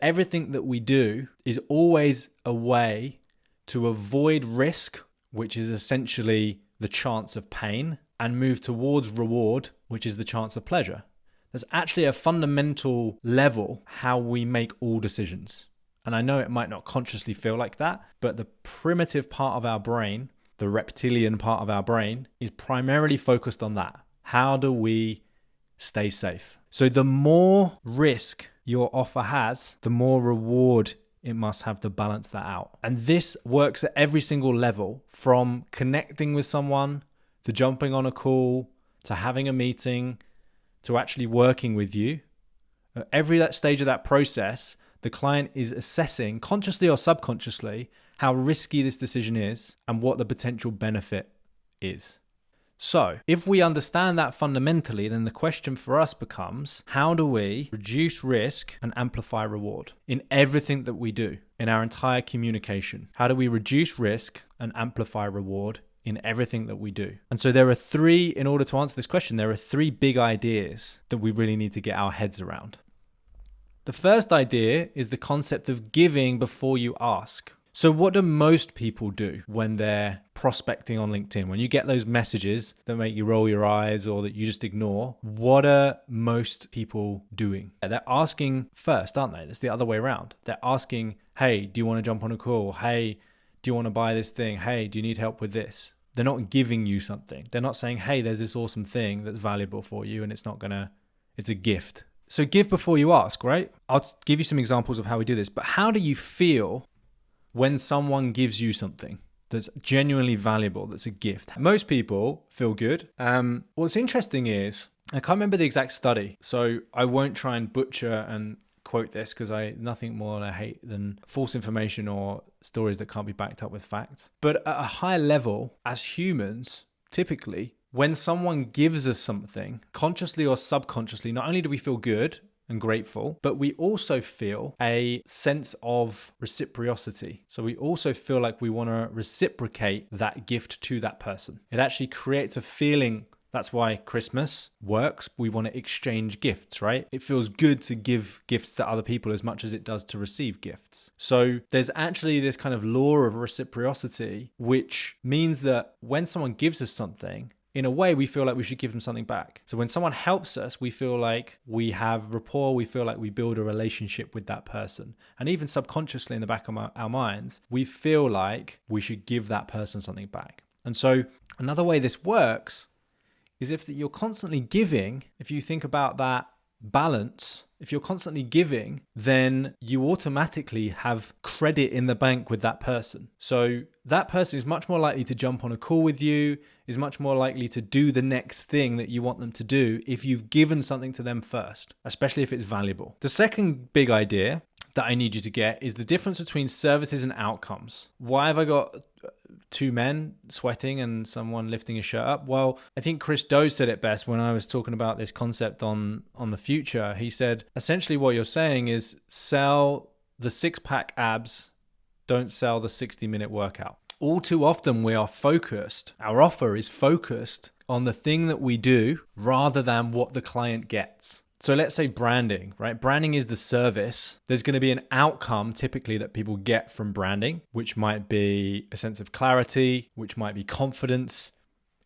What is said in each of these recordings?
Everything that we do is always a way to avoid risk, which is essentially the chance of pain, and move towards reward, which is the chance of pleasure. There's actually a fundamental level how we make all decisions. And I know it might not consciously feel like that, but the primitive part of our brain, the reptilian part of our brain, is primarily focused on that. How do we stay safe? So the more risk your offer has, the more reward it must have to balance that out. And this works at every single level, from connecting with someone, to jumping on a call, to having a meeting, to actually working with you. At every stage of that process, the client is assessing, consciously or subconsciously, how risky this decision is and what the potential benefit is. So if we understand that fundamentally, then the question for us becomes, how do we reduce risk and amplify reward in everything that we do, in our entire communication? How do we reduce risk and amplify reward in everything that we do? And so there are three, in order to answer this question, there are three big ideas that we really need to get our heads around. The first idea is the concept of giving before you ask. So what do most people do when they're prospecting on LinkedIn? When you get those messages that make you roll your eyes or that you just ignore, what are most people doing? They're asking first, aren't they? It's the other way around. They're asking, hey, do you want to jump on a call? Hey, do you want to buy this thing? Hey, do you need help with this? They're not giving you something. They're not saying, hey, there's this awesome thing that's valuable for you and it's a gift. So give before you ask, right? I'll give you some examples of how we do this, but how do you feel when someone gives you something that's genuinely valuable, that's a gift? Most people feel good. What's interesting is, I can't remember the exact study, so I won't try and butcher and quote this because nothing more than I hate than false information or stories that can't be backed up with facts. But at a high level, as humans, typically, when someone gives us something, consciously or subconsciously, not only do we feel good and grateful, but we also feel a sense of reciprocity. So we also feel like we want to reciprocate that gift to that person. It actually creates a feeling. That's why Christmas works. We want to exchange gifts, right? It feels good to give gifts to other people as much as it does to receive gifts. So there's actually this kind of law of reciprocity, which means that when someone gives us something, in a way, we feel like we should give them something back. So when someone helps us, we feel like we have rapport. We feel like we build a relationship with that person. And even subconsciously in the back of our minds, we feel like we should give that person something back. And so another way this works is if you're constantly giving, if you think about that balance, if you're constantly giving, then you automatically have credit in the bank with that person. So that person is much more likely to jump on a call with you, is much more likely to do the next thing that you want them to do if you've given something to them first, especially if it's valuable. The second big idea that I need you to get is the difference between services and outcomes. Why have I got two men sweating and someone lifting a shirt up? Well, I think Chris Doe said it best when I was talking about this concept on the future. He said, essentially what you're saying is sell the six-pack abs, don't sell the 60-minute workout. All too often we are focused, our offer is focused on the thing that we do rather than what the client gets. So let's say branding, right? Branding is the service. There's going to be an outcome typically that people get from branding, which might be a sense of clarity, which might be confidence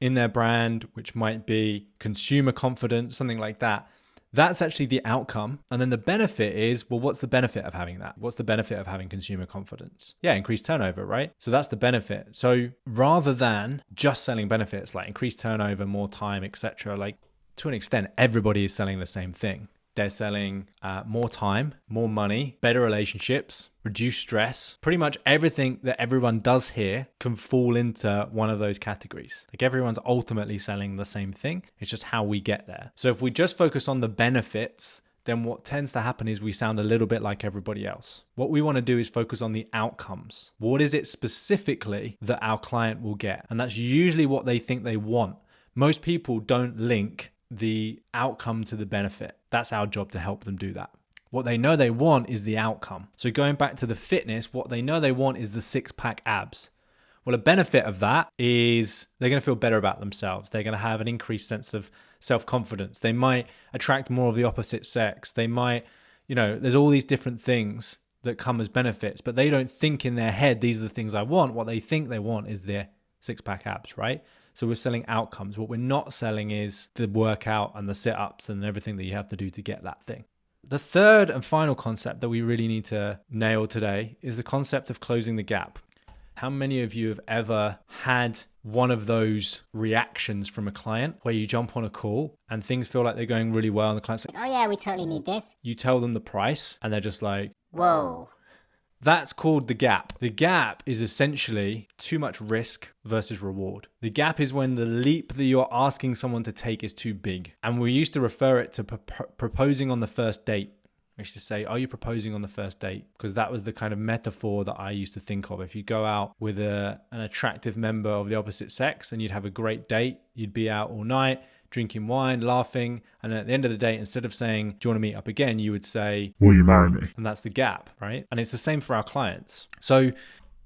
in their brand, which might be consumer confidence, something like that. That's actually the outcome. And then the benefit is, well, what's the benefit of having that? What's the benefit of having consumer confidence? Yeah, increased turnover, right? So that's the benefit. So rather than just selling benefits like increased turnover, more time, etc., like to an extent, everybody is selling the same thing. They're selling more time, more money, better relationships, reduced stress. Pretty much everything that everyone does here can fall into one of those categories. Like everyone's ultimately selling the same thing. It's just how we get there. So if we just focus on the benefits, then what tends to happen is we sound a little bit like everybody else. What we want to do is focus on the outcomes. What is it specifically that our client will get? And that's usually what they think they want. Most people don't link the outcome to the benefit. That's our job to help them do that. What they know they want is the outcome. So going back to the fitness, what they know they want is the six-pack abs. Well, a benefit of that is they're going to feel better about themselves. They're going to have an increased sense of self-confidence. They might attract more of the opposite sex. They might, there's all these different things that come as benefits, but they don't think in their head, these are the things I want. What they think they want is their six-pack abs, right? So we're selling outcomes. What we're not selling is the workout and the sit-ups and everything that you have to do to get that thing. The third and final concept that we really need to nail today is the concept of closing the gap. How many of you have ever had one of those reactions from a client where you jump on a call and things feel like they're going really well and the client's like, oh yeah, we totally need this. You tell them the price and they're just like, whoa. That's called the gap. The gap is essentially too much risk versus reward. The gap is when the leap that you're asking someone to take is too big. And we used to refer it to proposing on the first date. We used to say, are you proposing on the first date? Because that was the kind of metaphor that I used to think of. If you go out with an attractive member of the opposite sex and you'd have a great date, you'd be out all night, drinking wine, laughing. And at the end of the day, instead of saying, do you want to meet up again? You would say, will you marry me? And that's the gap, right? And it's the same for our clients. So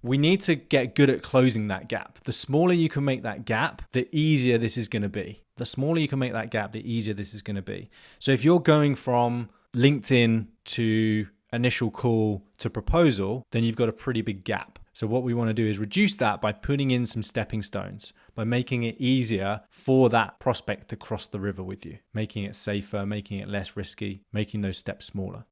we need to get good at closing that gap. The smaller you can make that gap, the easier this is going to be. The smaller you can make that gap, the easier this is going to be. So if you're going from LinkedIn to initial call to proposal, then you've got a pretty big gap. So what we want to do is reduce that by putting in some stepping stones, by making it easier for that prospect to cross the river with you, making it safer, making it less risky, making those steps smaller.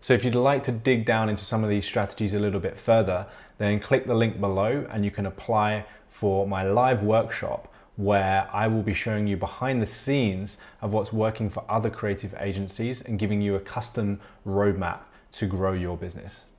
So if you'd like to dig down into some of these strategies a little bit further, then click the link below and you can apply for my live workshop where I will be showing you behind the scenes of what's working for other creative agencies and giving you a custom roadmap to grow your business.